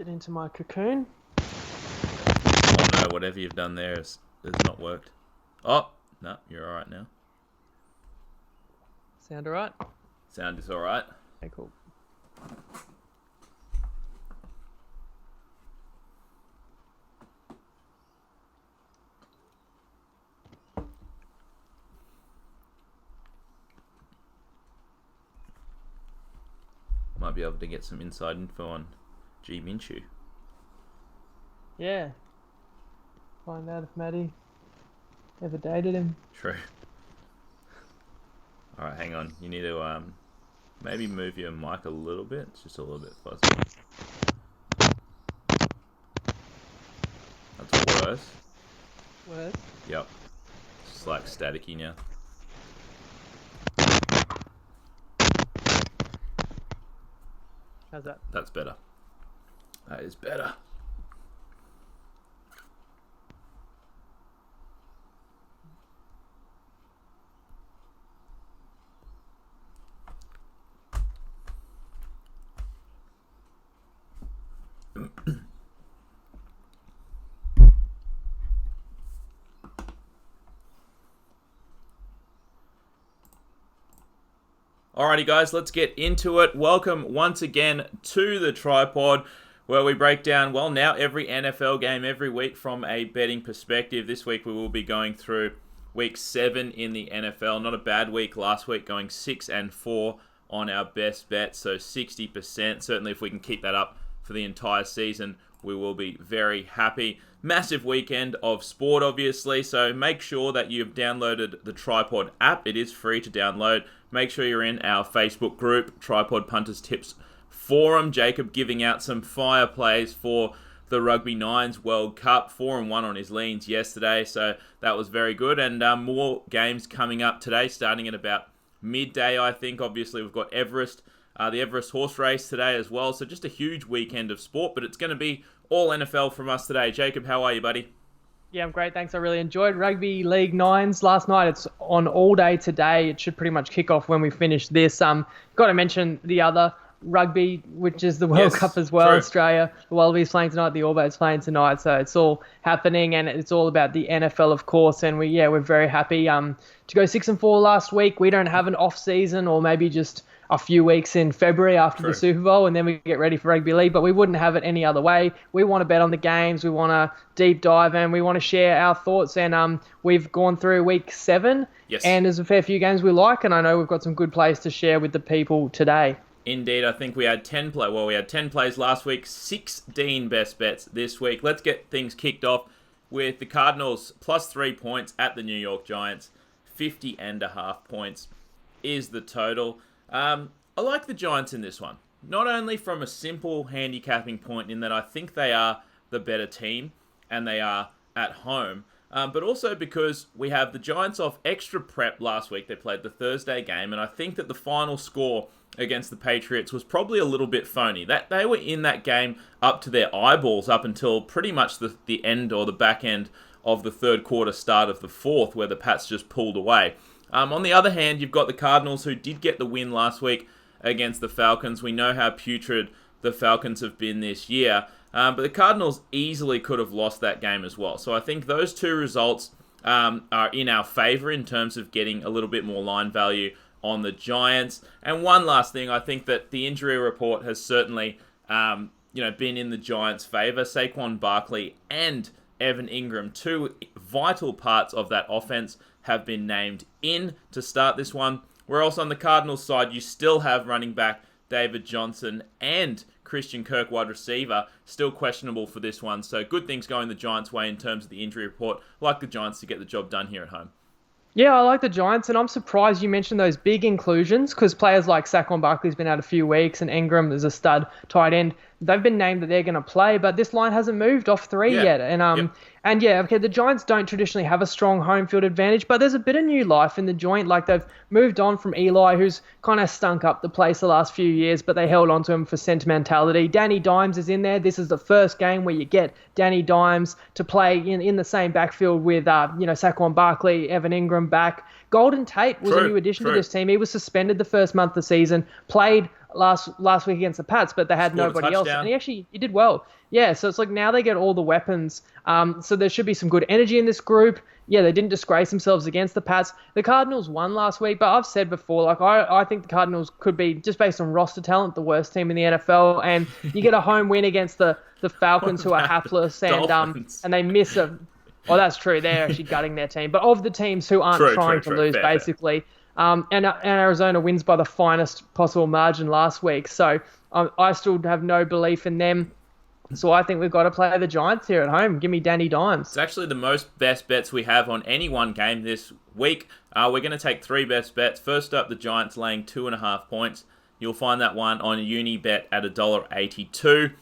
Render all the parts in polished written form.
Get into my cocoon. Oh no, whatever you've done there has not worked. Oh, no, you're alright now. Sound alright? Sound is alright. Okay, cool. Might be able to get some inside info on G Minshew. Yeah. Find out if Maddie ever dated him. True. Alright, hang on. You need to maybe move your mic a little bit. It's just a little bit fuzzy. That's worse. Worse? Yep. It's just like staticky now. How's that? That's better. That is better. Alrighty guys, let's get into it. Welcome once again to the Tripod, where we break down, well, now every NFL game every week from a betting perspective. This week we will be going through week 7 in the NFL. Not a bad week last week, going 6-4 on our best bet, so 60%. Certainly if we can keep that up for the entire season, we will be very happy. Massive weekend of sport, obviously, so make sure that you've downloaded the Tripod app. It is free to download. Make sure you're in our Facebook group, Tripod Punters Tips Forum. Jacob giving out some fire plays for the Rugby Nines World Cup. 4-1 on his leans yesterday, so that was very good. And more games coming up today, starting at about midday, I think. Obviously, we've got the Everest horse race today as well. So just a huge weekend of sport, but it's going to be all NFL from us today. Jacob, how are you, buddy? Yeah, I'm great. Thanks. I really enjoyed Rugby League Nines last night. It's on all day today. It should pretty much kick off when we finish this. Got to mention the other rugby, which is the World Cup as well. True. Australia, the Wallabies playing tonight, the All Blacks playing tonight. So it's all happening, and it's all about the NFL, of course. And we're very happy to go 6-4 last week. We don't have an off season, or maybe just a few weeks in February after the Super Bowl, and then we get ready for Rugby League, but we wouldn't have it any other way. We want to bet on the games, we want to deep dive, and we want to share our thoughts, and we've gone through week 7, and there's a fair few games we like, and I know we've got some good plays to share with the people today. Indeed, I think we had 10 plays last week, 16 best bets this week. Let's get things kicked off with the Cardinals plus 3 points at the New York Giants. 50.5 points is the total. I like the Giants in this one. Not only from a simple handicapping point in that I think they are the better team and they are at home, but also because we have the Giants off extra prep last week. They played the Thursday game, and I think that the final score against the Patriots was probably a little bit phony. That they were in that game up to their eyeballs up until pretty much the end or the back end of the third quarter, start of the fourth, where the Pats just pulled away. On the other hand, you've got the Cardinals, who did get the win last week against the Falcons. We know how putrid the Falcons have been this year, but the Cardinals easily could have lost that game as well. So I think those two results are in our favor in terms of getting a little bit more line value on the Giants. And one last thing, I think that the injury report has certainly been in the Giants' favor. Saquon Barkley and Evan Ingram, two vital parts of that offense, have been named in to start this one. Whereas on the Cardinals side, you still have running back David Johnson and Christian Kirk, wide receiver, still questionable for this one. So good things going the Giants' way in terms of the injury report. Like the Giants to get the job done here at home. Yeah, I like the Giants, and I'm surprised you mentioned those big inclusions, because players like Saquon Barkley's been out a few weeks, and Ingram is a stud tight end. They've been named that they're going to play, but this line hasn't moved off 3 yet. And the Giants don't traditionally have a strong home field advantage, but there's a bit of new life in the joint. Like, they've moved on from Eli, who's kind of stunk up the place the last few years, but they held on to him for sentimentality. Danny Dimes is in there. This is the first game where you get Danny Dimes to play in the same backfield with Saquon Barkley, Evan Ingram back. Golden Tate was a new addition to this team. He was suspended the first month of the season, played last week against the Pats, but they had Scored a nobody else, touchdown. and he did well. Yeah, so it's like now they get all the weapons. So there should be some good energy in this group. Yeah, they didn't disgrace themselves against the Pats. The Cardinals won last week, but I've said before, like I think the Cardinals could be, just based on roster talent, the worst team in the NFL. And you get a home win against the Falcons, who are hapless, and they miss a. Well, that's true. They're actually gutting their team. But of the teams who aren't trying to lose, fair. basically, and Arizona wins by the finest possible margin last week. So I still have no belief in them. So I think we've got to play the Giants here at home. Give me Danny Dimes. It's actually the most best bets we have on any one game this week. We're going to take 3 best bets. First up, the Giants laying 2.5 points. You'll find that one on Unibet at $1.82.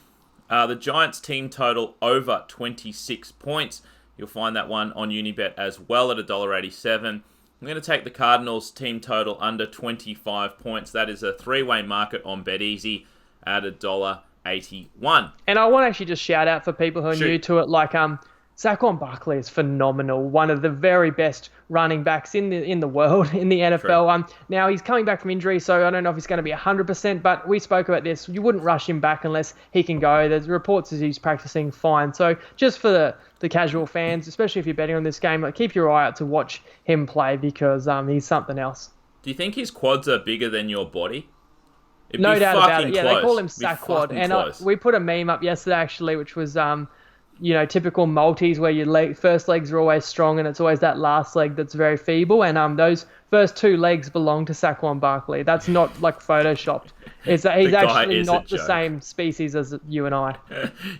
The Giants team total over 26 points. You'll find that one on Unibet as well at $1.87. I'm going to take the Cardinals team total under 25 points. That is a 3-way market on BetEasy at $1.81. And I want to actually just shout out for people who are new to it, like Saquon Barkley is phenomenal, one of the very best running backs in the world, in the NFL. Now he's coming back from injury, so I don't know if he's going to be 100%, but we spoke about this. You wouldn't rush him back unless he can go. There's reports that he's practicing fine. So just for the casual fans, especially if you're betting on this game, like, keep your eye out to watch him play, because he's something else. Do you think his quads are bigger than your body? No doubt about it. Yeah, close. they call him Saquad. And we put a meme up yesterday, actually, which was, typical multis where your first legs are always strong and it's always that last leg that's very feeble. And those first 2 legs belong to Saquon Barkley. That's not like photoshopped. He's actually not the same species as you and I.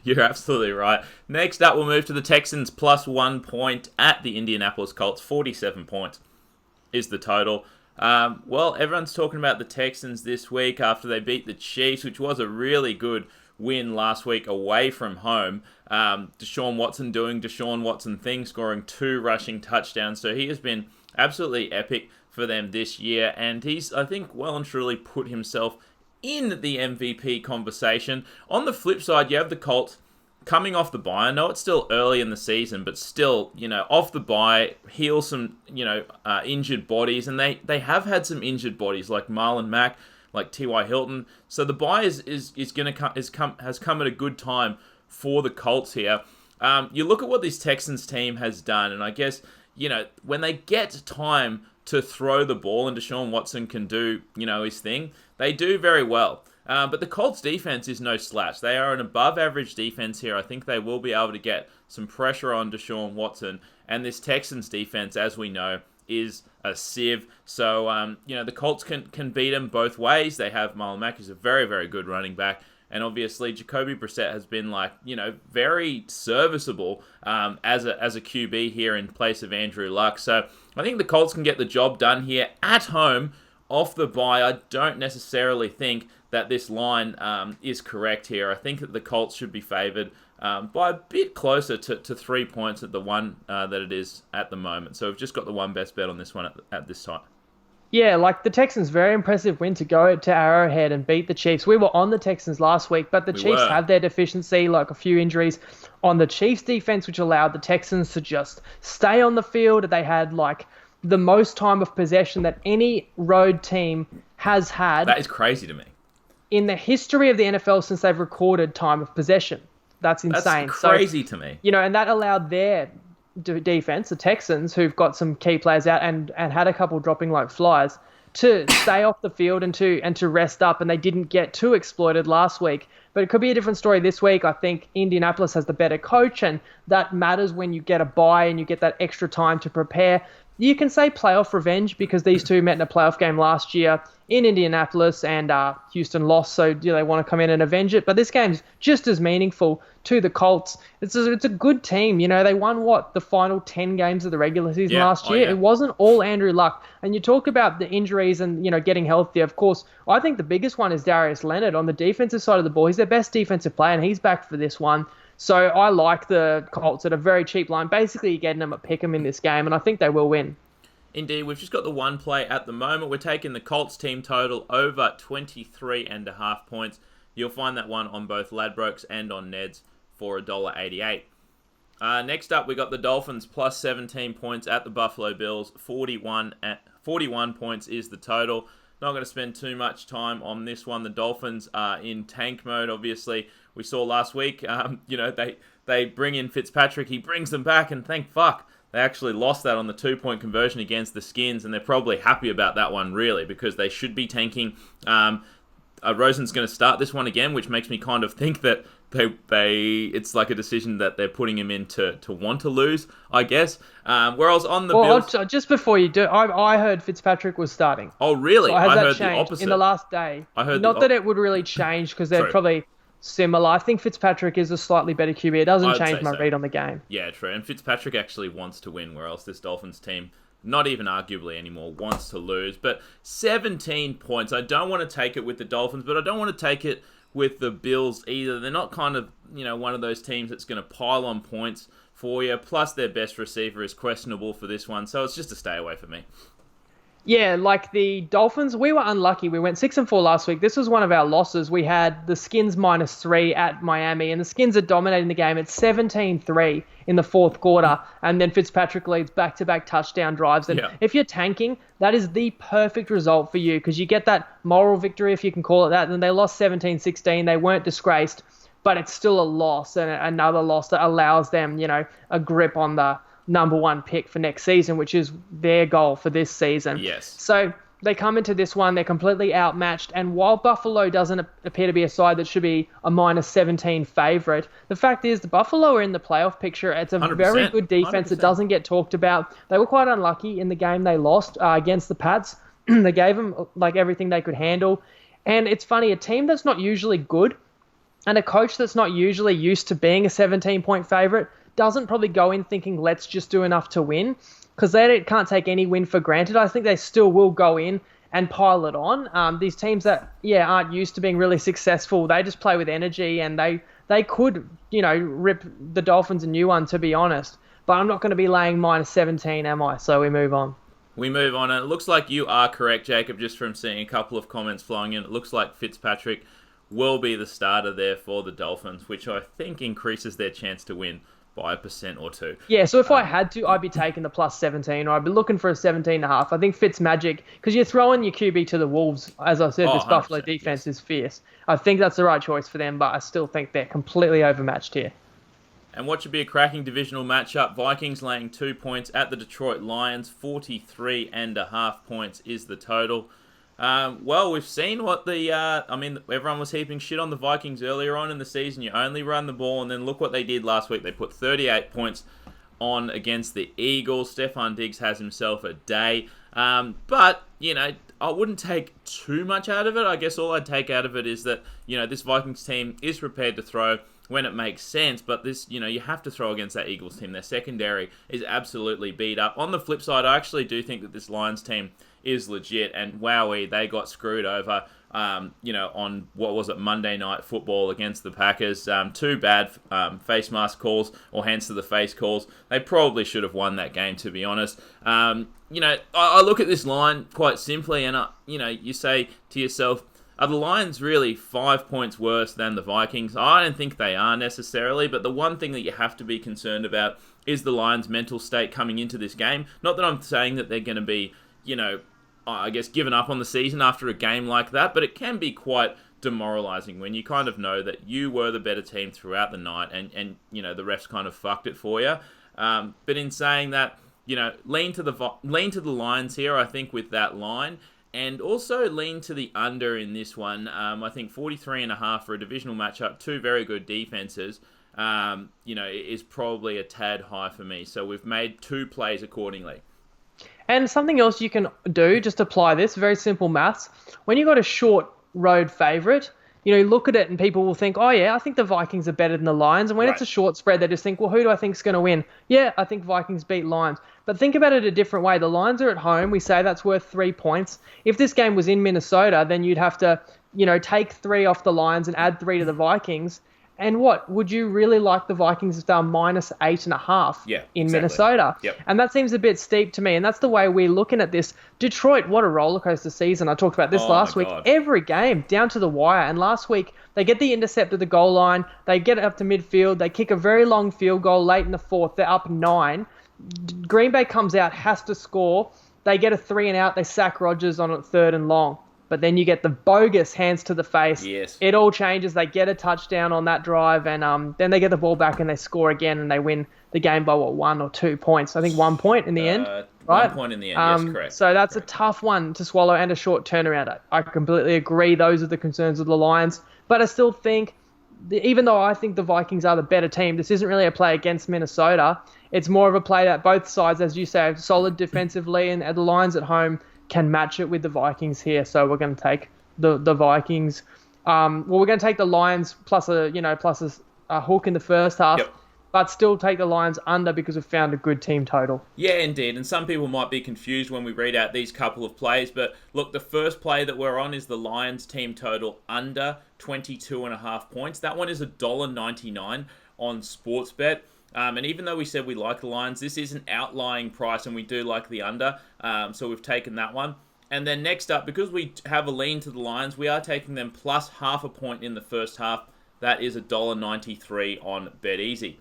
You're absolutely right. Next up, we'll move to the Texans plus 1 point at the Indianapolis Colts. 47 points is the total. Well, everyone's talking about the Texans this week after they beat the Chiefs, which was a really good win last week away from home. Deshaun Watson doing Deshaun Watson things, scoring 2 rushing touchdowns. So he has been absolutely epic for them this year. And he's, I think, well and truly put himself in the MVP conversation. On the flip side, you have the Colts coming off the bye. I know it's still early in the season, but still, off the bye, heal some, injured bodies. And they have had some injured bodies like Marlon Mack, like T.Y. Hilton. So the bye has come at a good time for the Colts here. You look at what this Texans team has done, and I guess, when they get time to throw the ball and Deshaun Watson can do, his thing, they do very well. But the Colts defense is no slouch. They are an above average defense here. I think they will be able to get some pressure on Deshaun Watson. And this Texans defense, as we know, is a sieve. So, the Colts can beat them both ways. They have Marlon Mack, who's a very, very good running back. And obviously, Jacoby Brissett has been very serviceable as a QB here in place of Andrew Luck. So I think the Colts can get the job done here at home off the bye. I don't necessarily think that this line is correct here. I think that the Colts should be favored by a bit closer to 3 points at the one that it is at the moment. So we've just got the one best bet on this one at this time. Yeah, like the Texans, very impressive win to go to Arrowhead and beat the Chiefs. We were on the Texans last week, but the Chiefs have their deficiency, like a few injuries on the Chiefs defense, which allowed the Texans to just stay on the field. They had the most time of possession that any road team has had. That is crazy to me. In the history of the NFL since they've recorded time of possession. That's insane. That's crazy to me. And that allowed their defense, the Texans, who've got some key players out and had a couple dropping like flies, to stay off the field and to rest up, and they didn't get too exploited last week. But it could be a different story this week. I think Indianapolis has the better coach, and that matters when you get a bye and you get that extra time to prepare. You can say playoff revenge because these two met in a playoff game last year in Indianapolis, and Houston lost, so they want to come in and avenge it. But this game's just as meaningful to the Colts. It's a good team. They won, the final 10 games of the regular season last year? It wasn't all Andrew Luck. And you talk about the injuries and, getting healthy. Of course, I think the biggest one is Darius Leonard on the defensive side of the ball. He's their best defensive player, and he's back for this one. So I like the Colts at a very cheap line. Basically, you're getting them at pick'em in this game, and I think they will win. Indeed, we've just got the one play at the moment. We're taking the Colts team total over 23.5 points. You'll find that one on both Ladbrokes and on Neds for $1.88. Next up, we got the Dolphins plus 17 points at the Buffalo Bills. 41 points is the total. Not going to spend too much time on this one. The Dolphins are in tank mode, obviously. We saw last week, they bring in Fitzpatrick. He brings them back, and thank fuck they actually lost that on the 2-point conversion against the Skins, and they're probably happy about that one, really, because they should be tanking. Rosen's going to start this one again, which makes me kind of think that it's like a decision that they're putting him in to want to lose, I guess. Whereas on the Bills... just before you do, I heard Fitzpatrick was starting. Oh, really? So I heard the opposite. In the last day. I heard Not that it would really change, because they're probably similar. I think Fitzpatrick is a slightly better QB. It doesn't change my read on the game. Yeah, true. And Fitzpatrick actually wants to win, whereas this Dolphins team, not even arguably anymore, wants to lose. But 17 points. I don't want to take it with the Dolphins, but I don't want to take it with the Bills either. They're not kind of, one of those teams that's going to pile on points for you. Plus, their best receiver is questionable for this one. So it's just a stay away for me. Yeah, like the Dolphins, we were unlucky. We went 6-4 last week. This was one of our losses. We had the Skins -3 at Miami, and the Skins are dominating the game. It's 17-3 in the fourth quarter, and then Fitzpatrick leads back-to-back touchdown drives. And if you're tanking, that is the perfect result for you, because you get that moral victory, if you can call it that. And they lost 17-16. They weren't disgraced, but it's still a loss, and another loss that allows them, a grip on the number one pick for next season, which is their goal for this season. Yes. So they come into this one, they're completely outmatched, and while Buffalo doesn't appear to be a side that should be a -17 favourite, the fact is the Buffalo are in the playoff picture. It's a very good defense 100%. That doesn't get talked about. They were quite unlucky in the game they lost against the Pats. They gave them everything they could handle. And it's funny, a team that's not usually good and a coach that's not usually used to being a 17-point favourite doesn't probably go in thinking, let's just do enough to win, because they can't take any win for granted. I think they still will go in and pile it on. These teams that, aren't used to being really successful, they just play with energy, and they could, rip the Dolphins a new one, to be honest. But I'm not going to be laying -17, am I? So we move on. We move on, and it looks like you are correct, Jacob, just from seeing a couple of comments flowing in. It looks like Fitzpatrick will be the starter there for the Dolphins, which I think increases their chance to win by 1% or 2. Yeah, so if I had to, I'd be taking the +17, or I'd be looking for a 17.5. I think Fitzmagic, because you're throwing your QB to the Wolves. As I said, this Buffalo defense is fierce. I think that's the right choice for them, but I still think they're completely overmatched here. And what should be a cracking divisional matchup, Vikings laying 2 points at the Detroit Lions. 43.5 points is the total. Well, we've seen what everyone was heaping shit on the Vikings earlier on in the season. You only run the ball, and then look what they did last week. They put 38 points on against the Eagles. Stephon Diggs has himself a day. But, I wouldn't take too much out of it. I guess all I'd take out of it is that, this Vikings team is prepared to throw when it makes sense, but this, you have to throw against that Eagles team. Their secondary is absolutely beat up. On the flip side, I actually do think that this Lions team is legit, and wowee, they got screwed over, on, what was it, Monday Night Football against the Packers. 2 bad face mask calls, or hands to the face calls. They probably should have won that game, to be honest. I look at this line quite simply, and, you say to yourself, are the Lions really 5 points worse than the Vikings? I don't think they are necessarily, but the one thing that you have to be concerned about is the Lions' mental state coming into this game. Not that I'm saying that they're going to be, I guess, given up on the season after a game like that, but it can be quite demoralizing when you kind of know that you were the better team throughout the night, and the refs kind of fucked it for you. But in saying that, lean to the Lions here, I think, with that line, and also lean to the under in this one. I think 43.5 for a divisional matchup, 2 very good defenses, is probably a tad high for me. So we've made 2 plays accordingly. And something else you can do, just apply this, very simple maths. When you've got a short road favourite, you look at it and people will think, oh yeah, I think the Vikings are better than the Lions. And when it's a short spread, they just think, well, who do I think is going to win? Yeah, I think Vikings beat Lions. But think about it a different way. The Lions are at home. We say that's worth 3 points. If this game was in Minnesota, then you'd have to, take 3 off the Lions and add 3 to the Vikings. And what? Would you really like the Vikings if they're -8.5 in Minnesota? Yep. And that seems a bit steep to me. And that's the way we're looking at this. Detroit, what a rollercoaster season. I talked about this last week. Every game, down to the wire. And last week, they get the intercept at the goal line. They get it up to midfield. They kick a very long field goal late in the fourth. They're up 9. Green Bay comes out, has to score. They get a 3 and out. They sack Rodgers on a 3rd and long. but then you get the bogus hands to the face. Yes. It all changes. They get a touchdown on that drive, and then they get the ball back and they score again, and they win the game by 1 or 2 points. I think 1 point in the end. Right? 1 point in the end, yes, correct. So that's correct. a tough one to swallow and a short turnaround. I completely agree. Those are the concerns of the Lions, but I still think, even though I think the Vikings are the better team, this isn't really a play against Minnesota. It's more of a play that both sides, as you say, solid defensively, and the Lions at home can match it with the Vikings here. So we're going to take the Vikings. We're going to take the Lions plus a hook in the first half. Yep. But still take the Lions under because we've found a good team total. Yeah, indeed. And some people might be confused when we read out these couple of plays. But look, the first play that we're on is the Lions team total under 22.5 points. That one is $1.99 on Sportsbet. And even though we said we like the Lions, this is an outlying price and we do like the under. So we've taken that one. And then next up, because we have a lean to the Lions, we are taking them plus 0.5 point in the first half. That is $1.93 on BetEasy.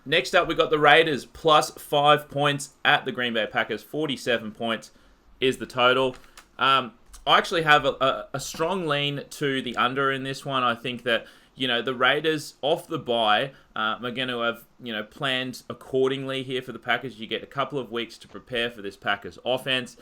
Next up, we got the Raiders plus 5 points at the Green Bay Packers. 47 points is the total. I actually have a strong lean to the under in this one. I think that, the Raiders off the bye are going to have, planned accordingly here for the Packers. You get a couple of weeks to prepare for this Packers offense.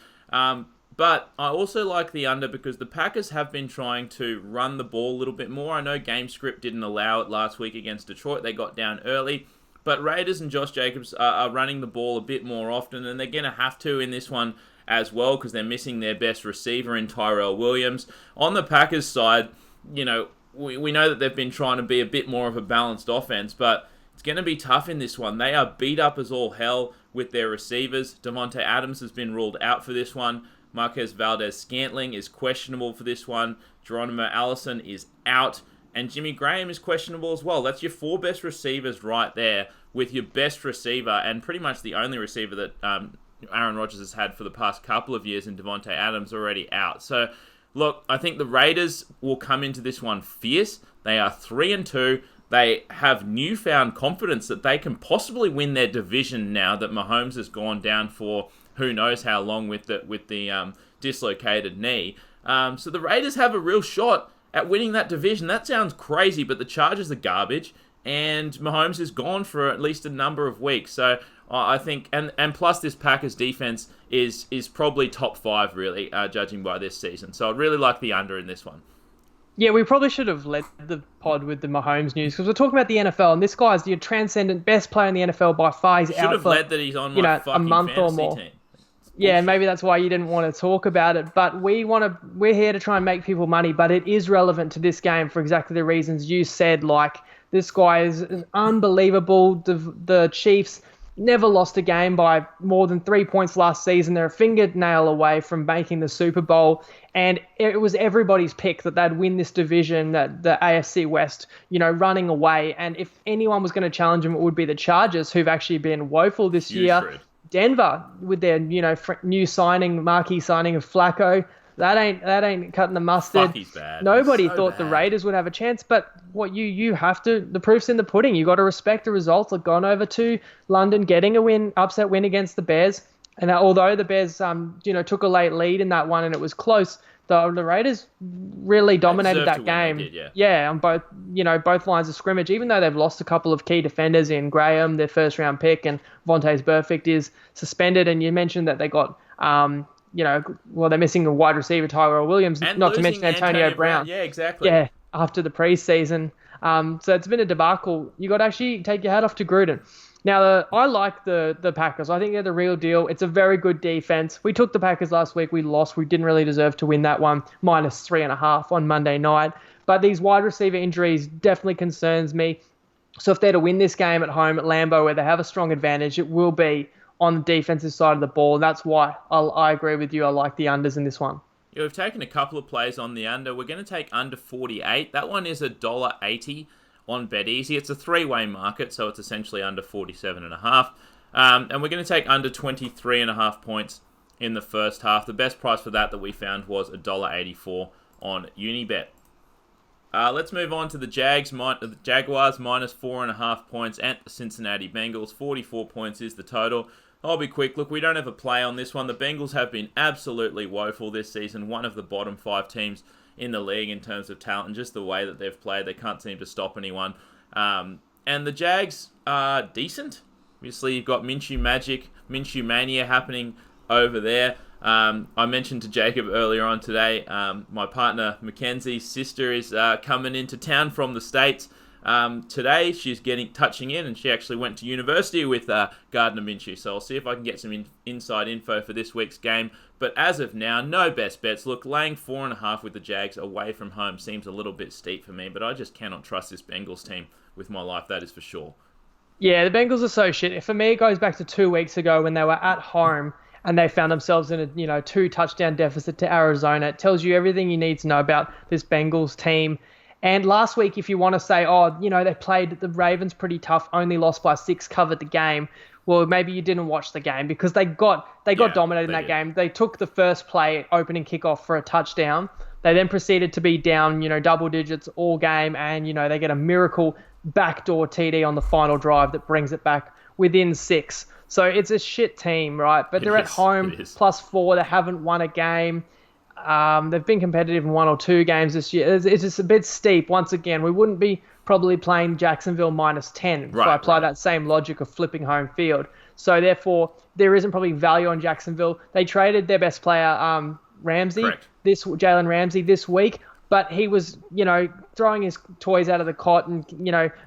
But I also like the under because the Packers have been trying to run the ball a little bit more. I know game script didn't allow it last week against Detroit. They got down early. But Raiders and Josh Jacobs are running the ball a bit more often, and they're going to have to in this one as well because they're missing their best receiver in Tyrell Williams. On the Packers side, we know that they've been trying to be a bit more of a balanced offense, but it's going to be tough in this one. They are beat up as all hell with their receivers. Devontae Adams has been ruled out for this one. Marquez Valdez-Scantling is questionable for this one. Geronimo Allison is out. And Jimmy Graham is questionable as well. That's your 4 best receivers right there with your best receiver and pretty much the only receiver that Aaron Rodgers has had for the past couple of years in Devontae Adams already out. So, look, I think the Raiders will come into this one fierce. They are 3-2. They have newfound confidence that they can possibly win their division now that Mahomes has gone down for who knows how long with the dislocated knee. So the Raiders have a real shot at winning that division. That sounds crazy, but the Chargers are garbage, and Mahomes is gone for at least a number of weeks. So I think, and plus this Packers defense is probably top 5 really, judging by this season. So I'd really like the under in this one. Yeah, we probably should have led the pod with the Mahomes news because we're talking about the NFL, and this guy's the transcendent best player in the NFL by far. He's out for, led that he's on my fucking a month or more. Team. Yeah, and maybe that's why you didn't want to talk about it. But we're here to try and make people money, but it is relevant to this game for exactly the reasons you said. Like, this guy is unbelievable. The Chiefs never lost a game by more than 3 points last season. They're a fingernail away from making the Super Bowl. And it was everybody's pick that they'd win this division, that the AFC West, running away. And if anyone was going to challenge them, it would be the Chargers, who've actually been woeful this year. Fred. Denver with their new marquee signing of Flacco, that ain't cutting the mustard. Fuck, he's bad. Nobody He's so thought bad. the Raiders would have a chance, but what you have to, the proof's in the pudding. You got to respect the results. They've gone over to London, getting a upset win against the Bears, and although the Bears took a late lead in that one and it was close, the Raiders really dominated that game. They did, yeah, on both lines of scrimmage. Even though they've lost a couple of key defenders in Graham, their first round pick, and Vontaze Burfict is suspended. And you mentioned that they got, they're missing a wide receiver, Tyrell Williams, and not to mention Antonio Brown. Yeah, exactly. Yeah, after the preseason. So it's been a debacle. You got to actually take your hat off to Gruden. Now, I like the Packers. I think they're the real deal. It's a very good defense. We took the Packers last week. We lost. We didn't really deserve to win that one, -3.5 on Monday night. But these wide receiver injuries definitely concerns me. So if they're to win this game at home at Lambeau, where they have a strong advantage, it will be on the defensive side of the ball. And that's why I agree with you. I like the unders in this one. Yeah, we've taken a couple of plays on the under. We're going to take under 48. That one is $1.80 on BetEasy. It's a 3-way market, so it's essentially under 47.5. And we're going to take under 23.5 points in the first half. The best price for that we found was $1.84 on Unibet. Let's move on to the Jaguars, -4.5 points, and the Cincinnati Bengals. 44 points is the total. I'll be quick. Look, we don't have a play on this one. The Bengals have been absolutely woeful this season. One of the bottom 5 teams in the league in terms of talent, and just the way that they've played, they can't seem to stop anyone. And the Jags are decent. Obviously, you've got Minshew Magic, Minshew Mania happening over there. I mentioned to Jacob earlier on today, my partner Mackenzie's sister is coming into town from the States. Today she's touching in, and she actually went to university with Gardner Minshew, so I'll see if I can get some inside info for this week's game. But as of now, no best bets. Look, laying 4.5 with the Jags away from home seems a little bit steep for me, but I just cannot trust this Bengals team with my life, that is for sure. Yeah, the Bengals are so shit. For me, it goes back to 2 weeks ago when they were at home and they found themselves in a 2-touchdown deficit to Arizona. It tells you everything you need to know about this Bengals team. And last week, if you want to say, they played the Ravens pretty tough, only lost by 6, covered the game. Well, maybe you didn't watch the game because they got dominated in that game. They took the first play, opening kickoff for a touchdown. They then proceeded to be down, double digits all game, and they get a miracle backdoor TD on the final drive that brings it back within 6. So it's a shit team, right? But they're at home, +4. They haven't won a game. They've been competitive in 1 or 2 games this year. It's just a bit steep. Once again, we wouldn't be probably playing Jacksonville -10 if I apply that same logic of flipping home field. So therefore, there isn't probably value on Jacksonville. They traded their best player, Jalen Ramsey, this week. But he was, throwing his toys out of the cot and,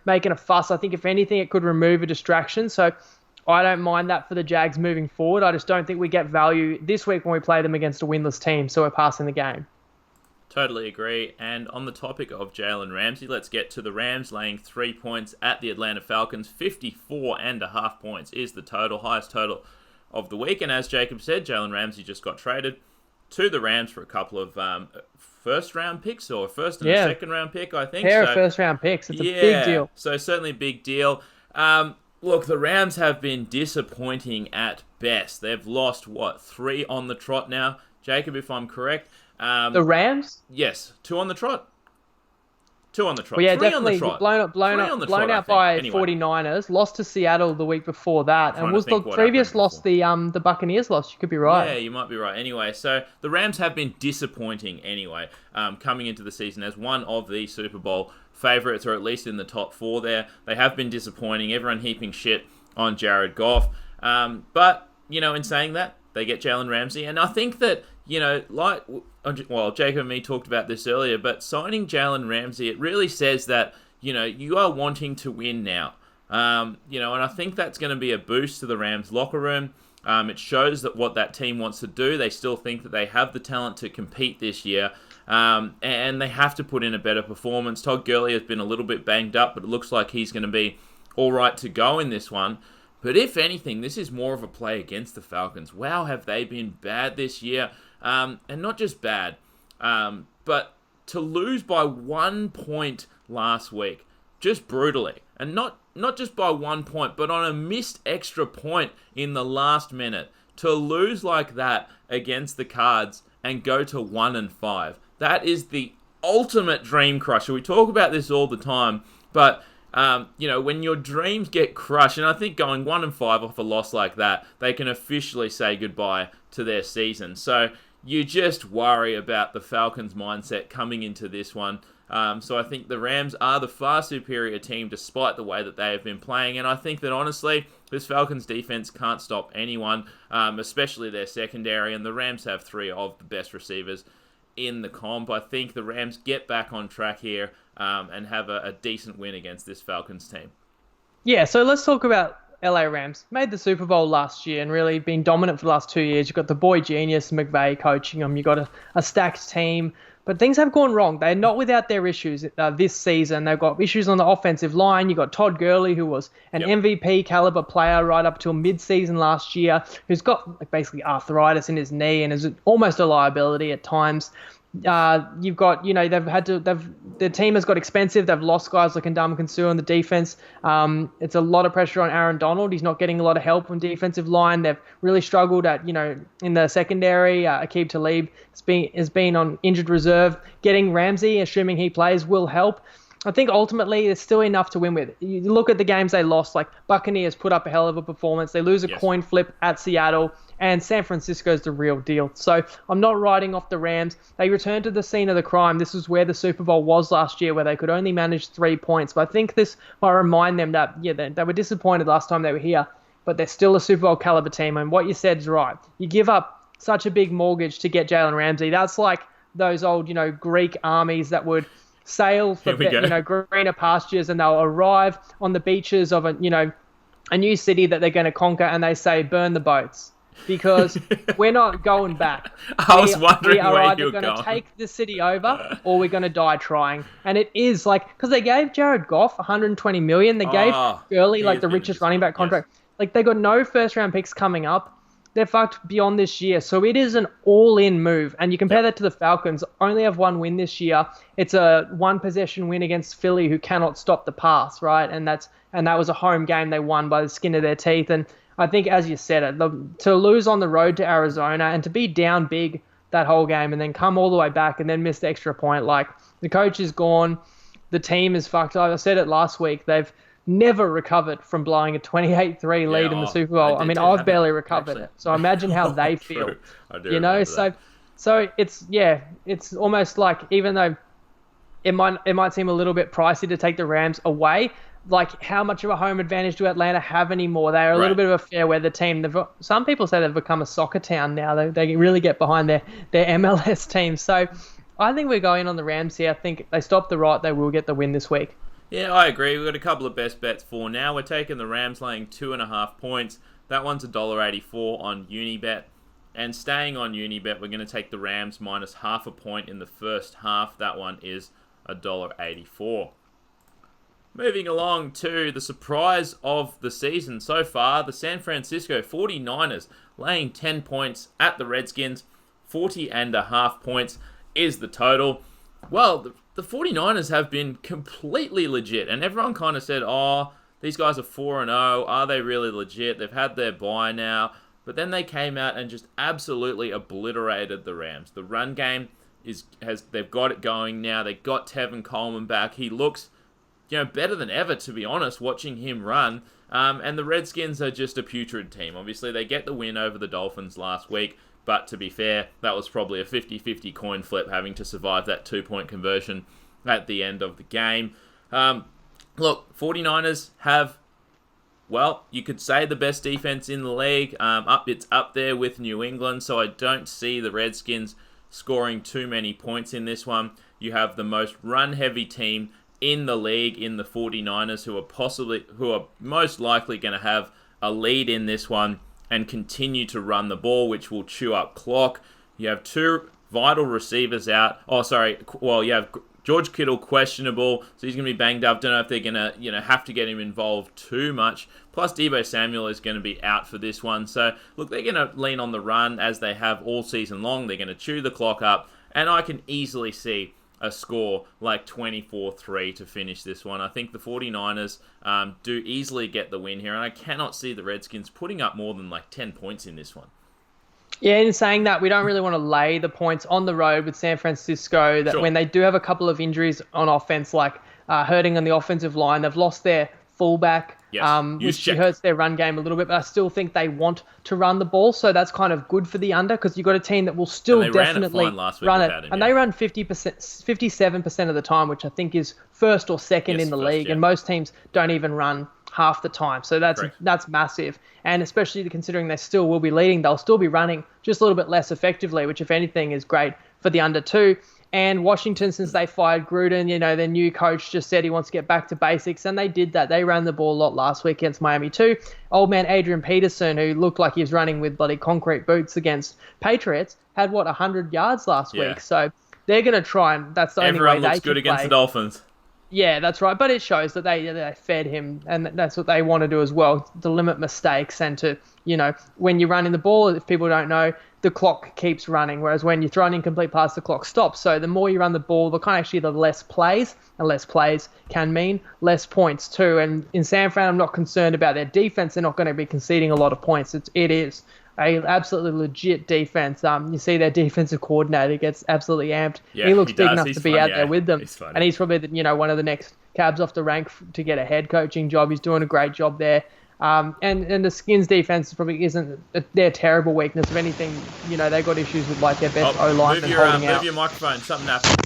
making a fuss. I think if anything, it could remove a distraction. So I don't mind that for the Jags moving forward. I just don't think we get value this week when we play them against a winless team. So we're passing the game. Totally agree. And on the topic of Jalen Ramsey, let's get to the Rams laying 3 points at the Atlanta Falcons. 54.5 points is the total, highest total of the week. And as Jacob said, Jalen Ramsey just got traded to the Rams for a couple of first-round picks, or first and second-round pick, I think. Pair of first-round picks. It's a big deal. So certainly a big deal. Look, the Rams have been disappointing at best. They've lost, 3 on the trot now? Jacob, if I'm correct. The Rams? Yes, 2 on the trot. 2 on the trot. Well, yeah, 3 definitely on the trot. blown out by anyway. 49ers. Lost to Seattle the week before that. And was the previous loss the Buccaneers lost? You could be right. Yeah, you might be right. Anyway, so the Rams have been disappointing anyway, coming into the season as one of the Super Bowl favourites, or at least in the top 4 there. They have been disappointing. Everyone heaping shit on Jared Goff. But, in saying that, they get Jalen Ramsey. And I think that, Jacob and me talked about this earlier, but signing Jalen Ramsey, it really says that, you are wanting to win now. And I think that's going to be a boost to the Rams locker room. It shows that what that team wants to do. They still think that they have the talent to compete this year. And they have to put in a better performance. Todd Gurley has been a little bit banged up, but it looks like he's going to be all right to go in this one. But if anything, this is more of a play against the Falcons. Wow, have they been bad this year. And not just bad, but to lose by 1 point last week, just brutally. And not just by 1 point, but on a missed extra point in the last minute. To lose like that against the Cards and go to 1-5. That is the ultimate dream crusher. We talk about this all the time, but when your dreams get crushed, and I think going 1-5 off a loss like that, they can officially say goodbye to their season. So you just worry about the Falcons' mindset coming into this one. So I think the Rams are the far superior team despite the way that they have been playing. And I think that honestly, this Falcons defense can't stop anyone, especially their secondary. And the Rams have 3 of the best receivers in the comp. I think the Rams get back on track here and have a decent win against this Falcons team. Yeah, so let's talk about LA Rams. Made the Super Bowl last year and really been dominant for the last 2 years. You've got the boy genius McVay coaching them. You've got a stacked team. But things have gone wrong. They're not without their issues this season. They've got issues on the offensive line. You've got Todd Gurley, who was an MVP caliber player right up till mid-season last year, who's got basically arthritis in his knee and is almost a liability at times. You've got, their team has got expensive. They've lost guys like Ndamukong Suh on the defense. It's a lot of pressure on Aaron Donald. He's not getting a lot of help from defensive line. They've really struggled in the secondary. Aqib Talib has been on injured reserve. Getting Ramsey, assuming he plays, will help. I think ultimately there's still enough to win with. You look at the games they lost, like Buccaneers put up a hell of a performance. They lose a coin flip at Seattle, and San Francisco's the real deal. So I'm not writing off the Rams. They returned to the scene of the crime. This is where the Super Bowl was last year, where they could only manage 3 points. But I think this might remind them that, they were disappointed last time they were here, but they're still a Super Bowl caliber team. And what you said is right. You give up such a big mortgage to get Jalen Ramsey. That's like those old, Greek armies that would sail for greener pastures, and they'll arrive on the beaches of a new city that they're going to conquer, and they say burn the boats because we're not going back. I was wondering we are where either you're going going to take the city over or we're going to die trying. And it is like, because they gave Jared Goff 120 million. They gave Gurley like the richest running back contract. Yes. Like they got no first round picks coming up. They're fucked beyond this year. So it is an all-in move. And you compare that to the Falcons, only have one win this year. It's a one-possession win against Philly, who cannot stop the pass, right? And that was a home game they won by the skin of their teeth. And I think, as you said, to lose on the road to Arizona and to be down big that whole game and then come all the way back and then miss the extra point, like the coach is gone, the team is fucked up. I said it last week. They've never recovered from blowing a 28-3 lead in the Super Bowl. I mean, I've barely recovered it. So imagine how they feel. I do so it's almost like, even though it might seem a little bit pricey to take the Rams away, like how much of a home advantage do Atlanta have anymore? They're a little bit of a fair weather team. Some people say they've become a soccer town now. They really get behind their MLS team. So I think we're going on the Rams here. I think they stop the rot. They will get the win this week. Yeah, I agree. We've got a couple of best bets for now. We're taking the Rams laying 2.5 points. That one's $1.84 on Unibet. And staying on Unibet, we're going to take the Rams minus half a point in the first half. That one is $1.84. Moving along to the surprise of the season so far, the San Francisco 49ers laying 10 points at the Redskins. 40.5 points is the total. Well, the 49ers have been completely legit, and everyone kind of said, these guys are 4-0, are they really legit? They've had their bye now, but then they came out and just absolutely obliterated the Rams. The run game they've got it going now. They got Tevin Coleman back. He looks, better than ever, to be honest, watching him run. And the Redskins are just a putrid team. Obviously, they get the win over the Dolphins last week. But to be fair, that was probably a 50-50 coin flip, having to survive that 2-point conversion at the end of the game. Look, 49ers have, you could say the best defense in the league. It's up there with New England, so I don't see the Redskins scoring too many points in this one. You have the most run-heavy team in the league in the 49ers, who are most likely going to have a lead in this one and continue to run the ball, which will chew up clock. You have two vital receivers out. You have George Kittle questionable, so he's going to be banged up. Don't know if they're going to, have to get him involved too much. Plus, Deebo Samuel is going to be out for this one. So, look, they're going to lean on the run as they have all season long. They're going to chew the clock up, and I can easily see a score like 24-3 to finish this one. I think the 49ers do easily get the win here, and I cannot see the Redskins putting up more than like 10 points in this one. Yeah, in saying that, we don't really want to lay the points on the road with San Francisco, that when they do have a couple of injuries on offense, like hurting on the offensive line, they've lost their fullback, which hurts their run game a little bit, but I still think they want to run the ball, so that's kind of good for the under, because you've got a team that will still definitely run it. And they run 57% of the time, which I think is first or second in the league, and most teams don't even run half the time. So that's massive. And especially considering they still will be leading, they'll still be running just a little bit less effectively, which if anything is great for the under 2. And Washington, since they fired Gruden, their new coach just said he wants to get back to basics, and they did that. They ran the ball a lot last week against Miami too. Old man Adrian Peterson, who looked like he was running with bloody concrete boots against Patriots, had 100 yards last week. So they're going to try, and that's the only way they can play. Everyone looks good against the Dolphins. Yeah, that's right. But it shows that they fed him, and that's what they want to do as well, to limit mistakes and to, when you're running the ball, if people don't know, the clock keeps running, whereas when you throw an incomplete pass, the clock stops. So the more you run the ball, the less plays, and less plays can mean less points too. And in San Fran, I'm not concerned about their defense. They're not going to be conceding a lot of points. It is a absolutely legit defense. You see their defensive coordinator gets absolutely amped. Yeah, He looks he big does. enough He's to be funny, out there eh? with them, He's funny. and he's probably one of the next cabs off the rank to get a head coaching job. He's doing a great job there. And the Skins defense probably isn't their terrible weakness. If anything, they got issues with like their best O lineman holding out. Move your microphone. Something happened.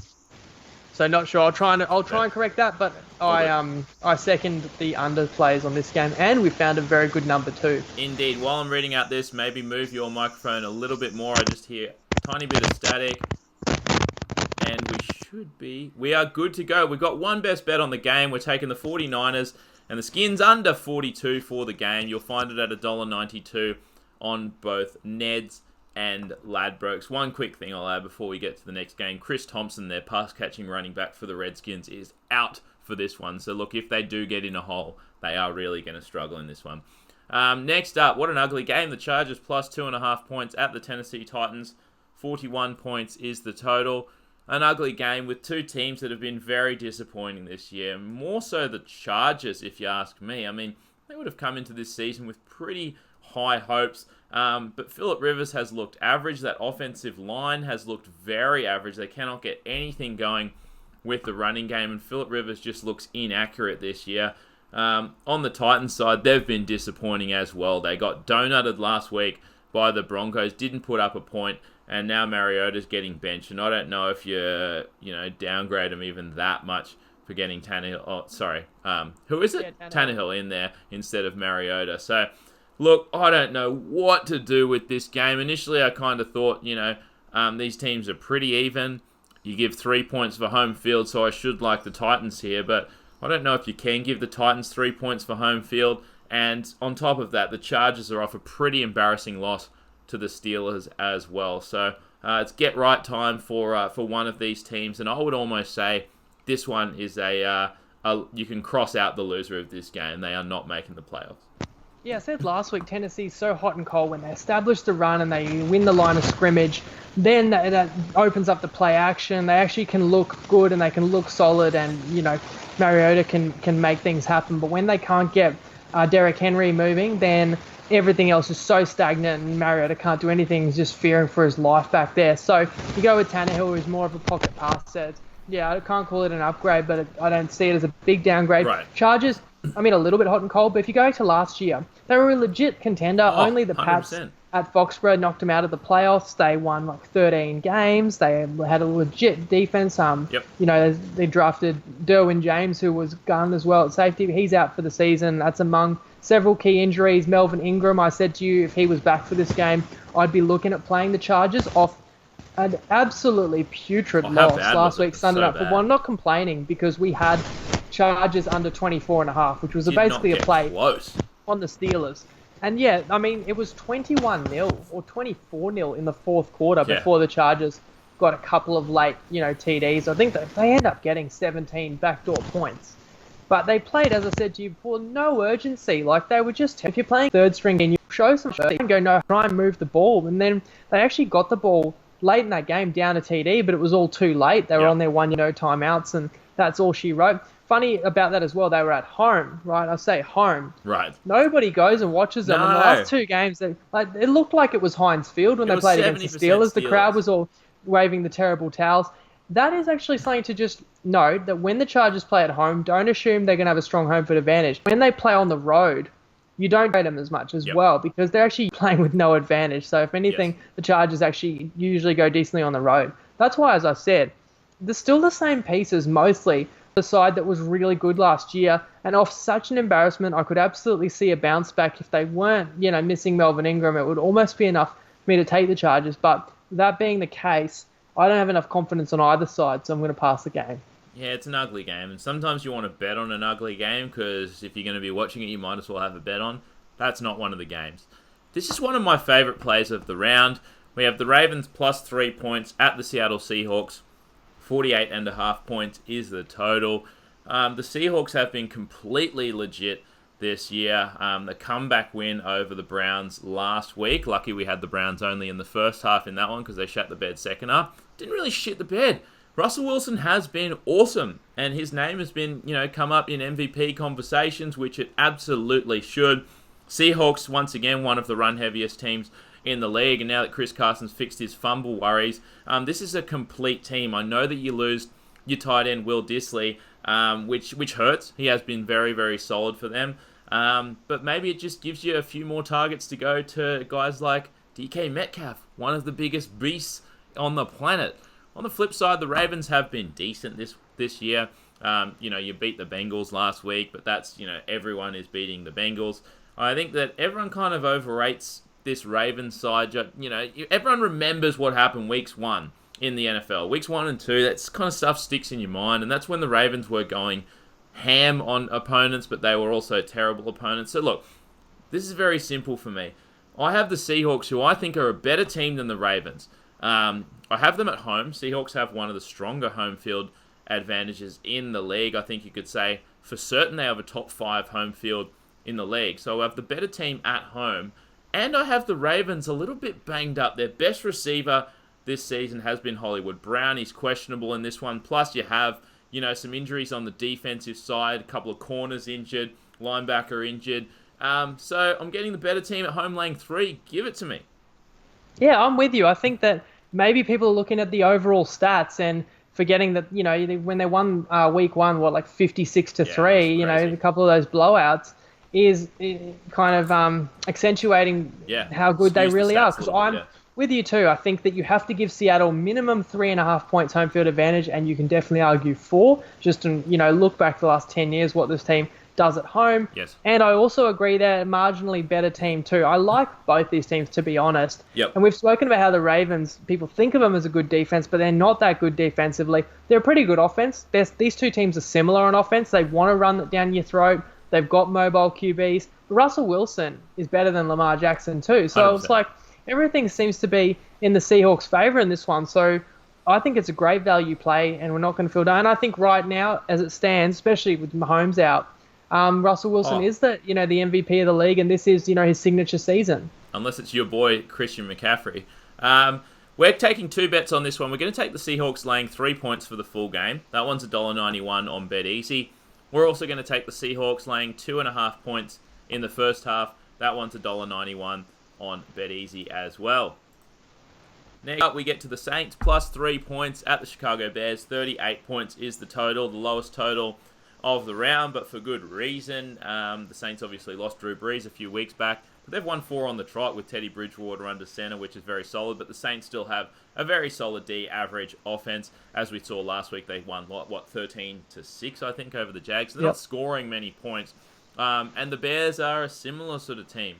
So not sure. I'll try and correct that, but I second the underplays on this game, and we found a very good number too. Indeed. While I'm reading out this, maybe move your microphone a little bit more. I just hear a tiny bit of static. And we are good to go. We've got one best bet on the game. We're taking the 49ers and the Skins under 42 for the game. You'll find it at $1.92 on both Neds and Ladbrokes. One quick thing I'll add before we get to the next game. Chris Thompson, their pass-catching running back for the Redskins, is out for this one. So look, if they do get in a hole, they are really going to struggle in this one. Next up, what an ugly game. The Chargers plus 2.5 points at the Tennessee Titans. 41 points is the total. An ugly game with two teams that have been very disappointing this year. More so the Chargers, if you ask me. I mean, they would have come into this season with pretty high hopes. But Phillip Rivers has looked average. That offensive line has looked very average. They cannot get anything going with the running game. And Phillip Rivers just looks inaccurate this year. On the Titans side, they've been disappointing as well. They got donutted last week by the Broncos. Didn't put up a point. And now Mariota's getting benched, and I don't know if you downgrade him even that much for getting Tannehill. Oh, sorry, who is it? Yeah, Tannehill in there instead of Mariota. So, look, I don't know what to do with this game. Initially, I kind of thought, these teams are pretty even. You give 3 points for home field, so I should like the Titans here, but I don't know if you can give the Titans 3 points for home field. And on top of that, the Chargers are off a pretty embarrassing loss to the Steelers as well. So it's get right time for one of these teams, and I would almost say this one is you can cross out the loser of this game. They are not making the playoffs. Yeah, I said last week, Tennessee's so hot and cold. When they establish the run and they win the line of scrimmage, then that opens up the play action. They actually can look good and they can look solid, and Mariota can make things happen. But when they can't get Derrick Henry moving, then everything else is so stagnant, and Mariota can't do anything. He's just fearing for his life back there. So you go with Tannehill, who's more of a pocket passer. Yeah, I can't call it an upgrade, but I don't see it as a big downgrade. Right. Chargers, a little bit hot and cold, but if you go to last year, they were a legit contender. Only the Pats 100%. at Foxborough knocked them out of the playoffs. They won like 13 games. They had a legit defense. They drafted Derwin James, who was gun as well at safety. He's out for the season. That's among several key injuries. Melvin Ingram, I said to you, if he was back for this game, I'd be looking at playing the Chargers off an absolutely putrid loss last week. Summed it up for one. Not complaining, because we had Chargers under 24.5, which was basically a play close on the Steelers. And yeah, it was 21-0 or 24-0 in the fourth quarter before the Chargers got a couple of late, TDs. I think that they end up getting 17 backdoor points. But they played, as I said to you before, no urgency. Like, they were just, if you're playing third string and you show some urgency and go, no, try and move the ball. And then they actually got the ball late in that game down to TD, but it was all too late. They were on their timeouts, and that's all she wrote. Funny about that as well, they were at home, right? I say home. Right. Nobody goes and watches them. In the last two games, it looked like it was Heinz Field when they played against the Steelers. The crowd was all waving the terrible towels. That is actually something to just note, that when the Chargers play at home, don't assume they're going to have a strong home field advantage. When they play on the road, you don't rate them as much as well, because they're actually playing with no advantage. So if anything, the Chargers actually usually go decently on the road. That's why, as I said, they're still the same pieces mostly. The side that was really good last year, and off such an embarrassment, I could absolutely see a bounce back. If they weren't, missing Melvin Ingram, it would almost be enough for me to take the Chargers. But that being the case, I don't have enough confidence on either side, so I'm going to pass the game. Yeah, it's an ugly game, and sometimes you want to bet on an ugly game, because if you're going to be watching it, you might as well have a bet on. That's not one of the games. This is one of my favourite plays of the round. We have the Ravens plus 3 points at the Seattle Seahawks. 48.5 points is the total. The Seahawks have been completely legit this year. The comeback win over the Browns last week. Lucky we had the Browns only in the first half in that one, because they shut the bed second half. Didn't really shit the bed. Russell Wilson has been awesome, and his name has been, come up in MVP conversations, which it absolutely should. Seahawks, once again, one of the run-heaviest teams in the league. And now that Chris Carson's fixed his fumble worries, this is a complete team. I know that you lose your tight end, Will Dissly, which hurts. He has been very, very solid for them. But maybe it just gives you a few more targets to go to guys like DK Metcalf, one of the biggest beasts on the planet. On the flip side, the Ravens have been decent this year. You beat the Bengals last week, but that's, everyone is beating the Bengals. I think that everyone kind of overrates this Ravens side. Everyone remembers what happened weeks 1 in the NFL. Weeks 1 and 2, that kind of stuff sticks in your mind, and that's when the Ravens were going ham on opponents, but they were also terrible opponents. So look, this is very simple for me. I have the Seahawks, who I think are a better team than the Ravens. I have them at home. Seahawks have one of the stronger home field advantages in the league. I think you could say for certain they have a top 5 home field in the league. So I have the better team at home. And I have the Ravens a little bit banged up. Their best receiver this season has been Hollywood Brown. He's questionable in this one. Plus you have, some injuries on the defensive side. A couple of corners injured. Linebacker injured. So I'm getting the better team at home, laying 3. Give it to me. Yeah, I'm with you. I think that maybe people are looking at the overall stats and forgetting that, when they won week 1, 56-3, a couple of those blowouts is kind of accentuating how good they really are. Because I'm with you too. I think that you have to give Seattle minimum 3.5 points home field advantage, and you can definitely argue 4. Just to, look back the last 10 years, what this team does at home. Yes. And I also agree they're a marginally better team too. I like both these teams, to be honest. Yep. And we've spoken about how the Ravens, people think of them as a good defense, but they're not that good defensively. They're a pretty good offense. These two teams are similar on offense. They want to run it down your throat. They've got mobile QBs. Russell Wilson is better than Lamar Jackson too. So 100%. It's like everything seems to be in the Seahawks' favor in this one. So I think it's a great value play, and we're not going to feel down. And I think right now, as it stands, especially with Mahomes out, Russell Wilson is the MVP of the league, and this is his signature season. Unless it's your boy Christian McCaffrey. We're taking 2 bets on this one. We're going to take the Seahawks laying 3 points for the full game. That one's $1.91 on BetEasy. We're also going to take the Seahawks laying 2.5 points in the first half. That one's $1.91 on BetEasy as well. Next up, we get to the Saints plus 3 points at the Chicago Bears. 38 points is the total, the lowest total of the round, but for good reason. The Saints obviously lost Drew Brees a few weeks back, but they've won 4 on the trot with Teddy Bridgewater under center, which is very solid. But the Saints still have a very solid D-average offense. As we saw last week, they won, 13-6, I think, over the Jags. They're not scoring many points. And the Bears are a similar sort of team.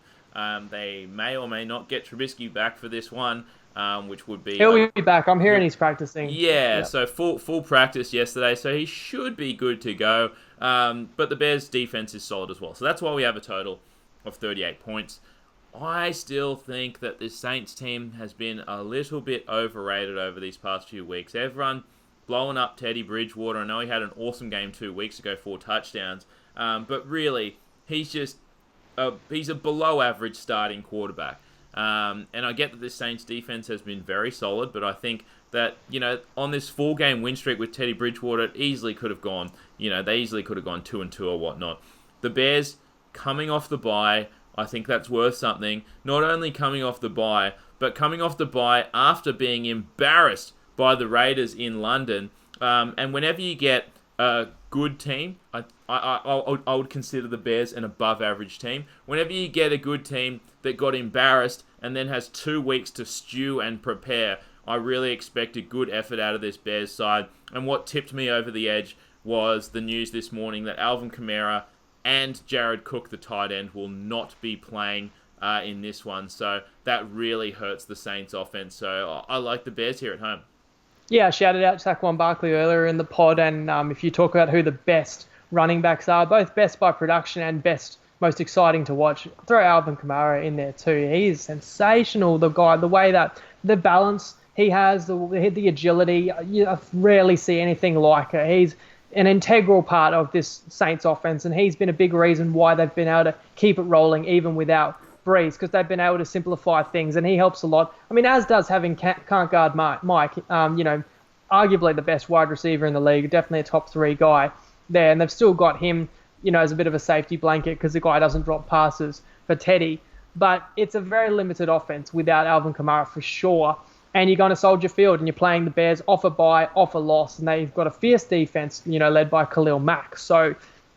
They may or may not get Trubisky back for this one, which would be... He'll be back. I'm hearing he's practicing. Yeah, so full practice yesterday, so he should be good to go. But the Bears' defense is solid as well. So that's why we have a total of 38 points. I still think that this Saints team has been a little bit overrated over these past few weeks. Everyone blowing up Teddy Bridgewater. I know he had an awesome game 2 weeks ago, 4 touchdowns. But really, he's a below average starting quarterback. And I get that this Saints defense has been very solid, but I think that, on this 4-game win streak with Teddy Bridgewater, it easily could have gone, they easily could have gone 2-2 or whatnot. The Bears coming off the bye, I think that's worth something. Not only coming off the bye, but coming off the bye after being embarrassed by the Raiders in London. And whenever you get a good team, I would consider the Bears an above-average team. Whenever you get a good team that got embarrassed and then has 2 weeks to stew and prepare, I really expect a good effort out of this Bears side. And what tipped me over the edge was the news this morning that Alvin Kamara and Jared Cook, the tight end, will not be playing in this one. So that really hurts the Saints offense. So I like the Bears here at home. Yeah, I shouted out Saquon Barkley earlier in the pod, and if you talk about who the best running backs are, both best by production and most exciting to watch, throw Alvin Kamara in there too. He's sensational, the guy, the way that the balance he has, the agility, you rarely see anything like it. He's an integral part of this Saints offense, and he's been a big reason why they've been able to keep it rolling even without Breeze, because they've been able to simplify things, and he helps a lot. I mean, as does having can't guard Mike, arguably the best wide receiver in the league, definitely a top 3 guy there, and they've still got him, as a bit of a safety blanket because the guy doesn't drop passes for Teddy. but it's a very limited offense without Alvin Kamara for sure. And you're going to Soldier Field and you're playing the Bears off a bye, off a loss, and they've got a fierce defense, led by Khalil Mack. So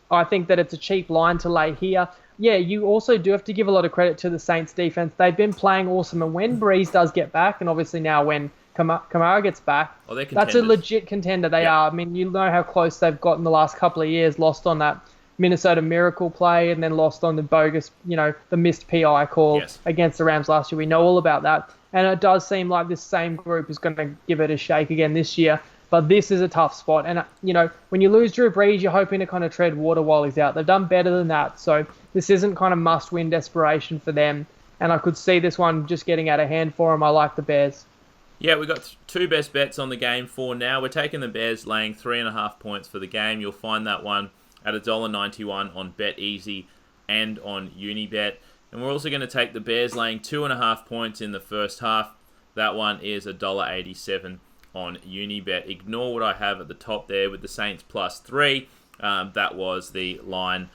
I think that it's a cheap line to lay here. Yeah, you also do have to give a lot of credit to the Saints defense. They've been playing awesome, and when Breeze does get back, and obviously now when Kamara gets back, that's a legit contender. They are. I mean, you know how close they've gotten the last couple of years, lost on that Minnesota Miracle play and then lost on the bogus, the missed PI call against the Rams last year. We know all about that. And it does seem like this same group is going to give it a shake again this year. But this is a tough spot. And, when you lose Drew Brees, you're hoping to kind of tread water while he's out. They've done better than that. So this isn't kind of must-win desperation for them. And I could see this one just getting out of hand for them. I like the Bears. Yeah, we've got two best bets on the game for now. We're taking the Bears laying 3.5 points for the game. You'll find that one at $1.91 on BetEasy and on Unibet. And we're also going to take the Bears laying 2.5 points in the first half. That one is $1.87 on Unibet. Ignore what I have at the top there with the Saints +3. That was the line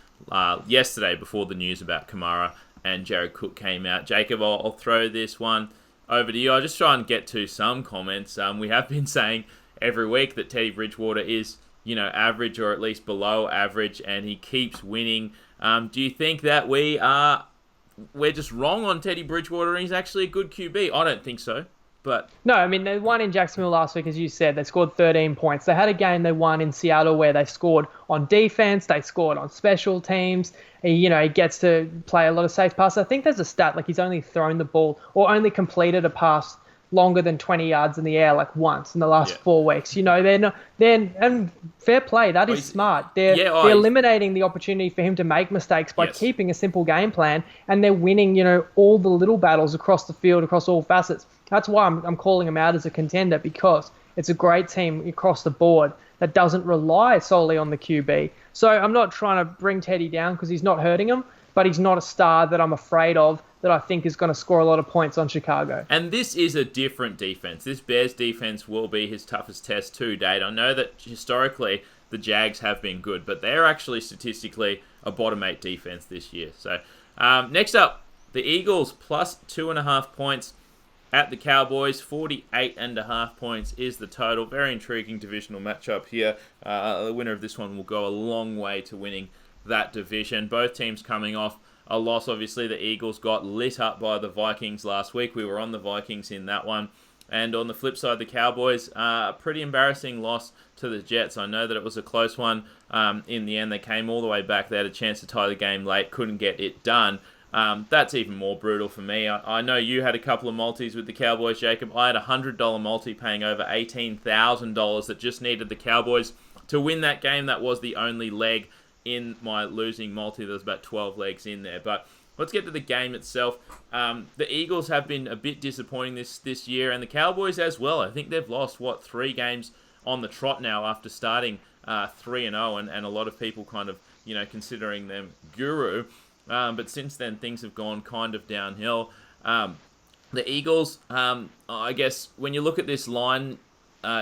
yesterday before the news about Kamara and Jared Cook came out. Jacob, I'll throw this one over to you. I'll just try and get to some comments. We have been saying every week that Teddy Bridgewater is, average or at least below average, and he keeps winning. Do you think that we're just wrong on Teddy Bridgewater and he's actually a good QB? I don't think so. But no, I mean, they won in Jacksonville last week, as you said. They scored 13 points. They had a game they won in Seattle where they scored on defense. They scored on special teams. He gets to play a lot of safe passes. I think there's a stat, like he's only thrown the ball or only completed a pass longer than 20 yards in the air like once in the last 4 weeks. And fair play. That is smart. They're eliminating the opportunity for him to make mistakes by keeping a simple game plan, and they're winning, all the little battles across the field, across all facets. That's why I'm calling him out as a contender, because it's a great team across the board that doesn't rely solely on the QB. So I'm not trying to bring Teddy down because he's not hurting him, but he's not a star that I'm afraid of, that I think is going to score a lot of points on Chicago. And this is a different defense. This Bears defense will be his toughest test to date. I know that historically the Jags have been good, but they're actually statistically a bottom 8 defense this year. So next up, the Eagles +2.5 points at the Cowboys. 48.5 points is the total. Very intriguing divisional matchup here. The winner of this one will go a long way to winning that division. Both teams coming off a loss. Obviously, the Eagles got lit up by the Vikings last week. We were on the Vikings in that one. And on the flip side, the Cowboys, a pretty embarrassing loss to the Jets. I know that it was a close one. In the end, they came all the way back. They had a chance to tie the game late, couldn't get it done. That's even more brutal for me. I know you had a couple of multis with the Cowboys, Jacob. I had a $100 multi paying over $18,000 that just needed the Cowboys to win that game. That was the only leg in my losing multi. There's about 12 legs in there. But let's get to the game itself. The Eagles have been a bit disappointing this year, and the Cowboys as well. I think they've lost, 3 games on the trot now after starting 3-0, and a lot of people kind of, considering them guru. But since then, things have gone kind of downhill. The Eagles, I guess, when you look at this line,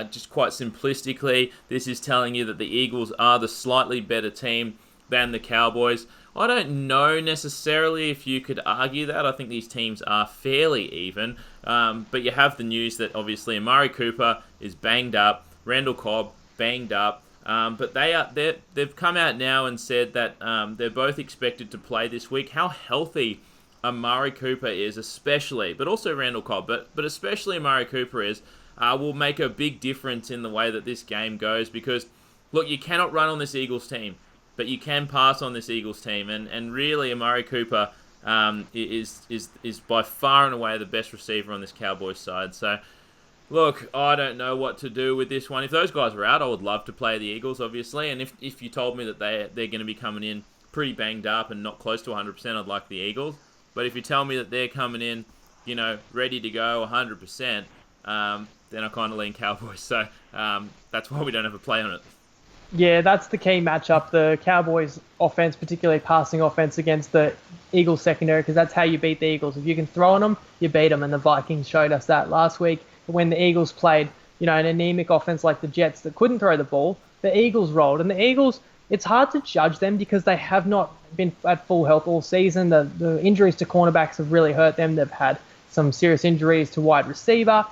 just quite simplistically, this is telling you that the Eagles are the slightly better team than the Cowboys. I don't know necessarily if you could argue that. I think these teams are fairly even. But you have the news that obviously Amari Cooper is banged up, Randall Cobb banged up. But they've come out now and said that they're both expected to play this week. How healthy Amari Cooper is, especially, but also Randall Cobb, but especially Amari Cooper is, will make a big difference in the way that this game goes. Because, look, you cannot run on this Eagles team, but you can pass on this Eagles team. And really, Amari Cooper is by far and away the best receiver on this Cowboys side. So, look, I don't know what to do with this one. If those guys were out, I would love to play the Eagles, obviously. And if you told me that they're going to be coming in pretty banged up and not close to 100%, I'd like the Eagles. But if you tell me that they're coming in, ready to go 100%, then I kind of lean Cowboys. So that's why we don't have a play on it. Yeah, that's the key matchup. The Cowboys offense, particularly passing offense against the Eagles secondary, because that's how you beat the Eagles. If you can throw on them, you beat them. And the Vikings showed us that last week. When the Eagles played, an anemic offense like the Jets that couldn't throw the ball, the Eagles rolled. And the Eagles, it's hard to judge them because they have not been at full health all season. The injuries to cornerbacks have really hurt them. They've had some serious injuries to wide receiver.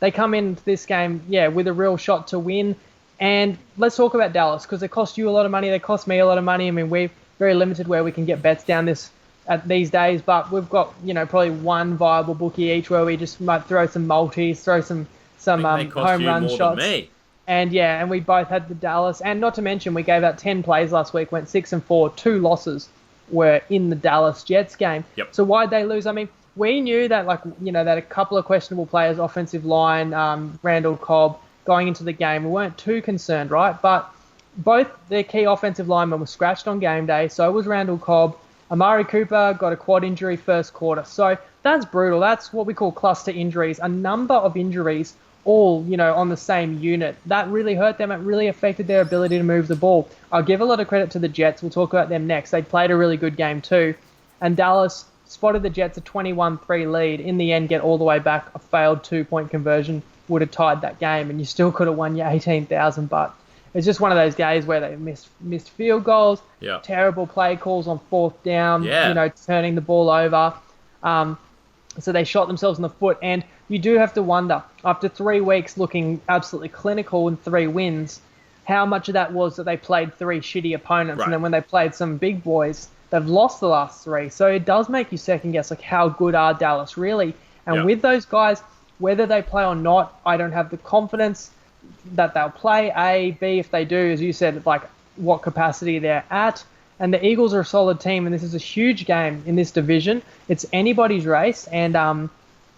They come into this game, with a real shot to win. And let's talk about Dallas, because they cost you a lot of money. They cost me a lot of money. I mean, we're very limited where we can get bets down these days, but we've got, probably one viable bookie each where we just might throw some multis, throw some home run shots. And we both had the Dallas. And not to mention, we gave out 10 plays last week, went 6-4, 2 losses were in the Dallas Jets game. Yep. So why'd they lose? I mean, we knew that, that a couple of questionable players, offensive line, Randall Cobb, going into the game, we weren't too concerned, right? But both their key offensive linemen were scratched on game day. So was Randall Cobb. Amari Cooper got a quad injury first quarter. So that's brutal. That's what we call cluster injuries. A number of injuries all, on the same unit. That really hurt them. It really affected their ability to move the ball. I'll give a lot of credit to the Jets. We'll talk about them next. They played a really good game too. And Dallas spotted the Jets a 21-3 lead. In the end, get all the way back. A failed 2-point conversion would have tied that game, and you still could have won your 18,000. But it's just one of those days where they missed field goals, terrible play calls on fourth down, turning the ball over. So they shot themselves in the foot. And you do have to wonder, after 3 weeks looking absolutely clinical and 3 wins, how much of that was that they played 3 shitty opponents. Right. And then when they played some big boys, they've lost the last 3. So it does make you second guess, how good are Dallas really? And with those guys, whether they play or not, I don't have the confidence that they'll play. A, B, if they do, as you said, what capacity they're at. And the Eagles are a solid team, and this is a huge game in this division. It's anybody's race, and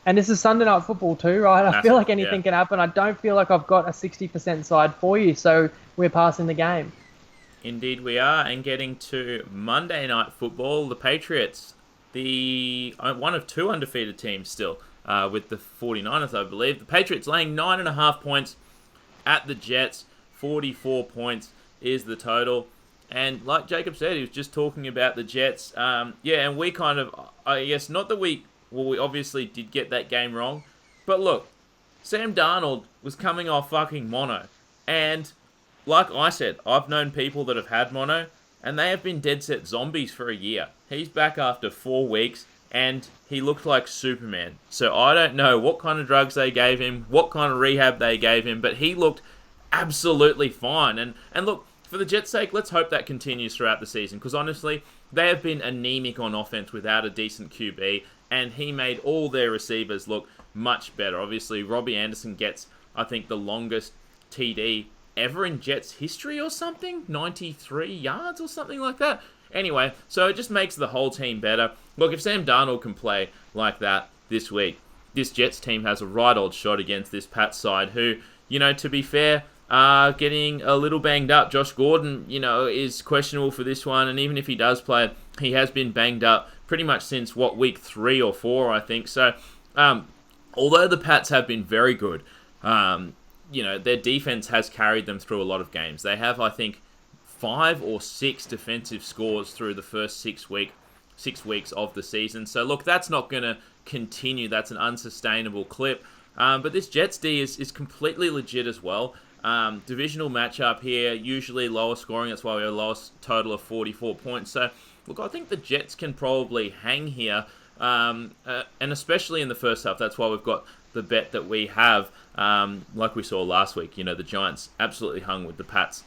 this is Sunday Night Football too, right? I feel like anything can happen. I don't feel like I've got a 60% side for you, so we're passing the game. Indeed we are, and getting to Monday Night Football, the Patriots, the one of 2 undefeated teams still, with the 49ers, I believe. The Patriots laying 9.5 points at the Jets. 44 points is the total. And like Jacob said, he was just talking about the Jets. And we kind of, I guess, not that we obviously did get that game wrong. But look, Sam Darnold was coming off fucking mono. And like I said, I've known people that have had mono, and they have been dead set zombies for a year. He's back after 4 weeks, and he looked like Superman. So I don't know what kind of drugs they gave him, what kind of rehab they gave him, but he looked absolutely fine. And look, for the Jets' sake, let's hope that continues throughout the season, because honestly, they have been anemic on offense without a decent QB, and he made all their receivers look much better. Obviously, Robbie Anderson gets, I think, the longest TD ever in Jets history or something, 93 yards or something like that. Anyway, so it just makes the whole team better. Look, if Sam Darnold can play like that this week, this Jets team has a right old shot against this Pats side who, to be fair, are getting a little banged up. Josh Gordon, is questionable for this one, and even if he does play, he has been banged up pretty much since, week 3 or 4, I think. So, although the Pats have been very good, their defense has carried them through a lot of games. They have, I think, 5 or 6 defensive scores through the first 6 weeks of the season. So, look, that's not going to continue. That's an unsustainable clip. But this Jets D is completely legit as well. Divisional matchup here, usually lower scoring. That's why we have a lowest total of 44 points. So, look, I think the Jets can probably hang here, and especially in the first half. That's why we've got the bet that we have, like we saw last week. The Giants absolutely hung with the Pats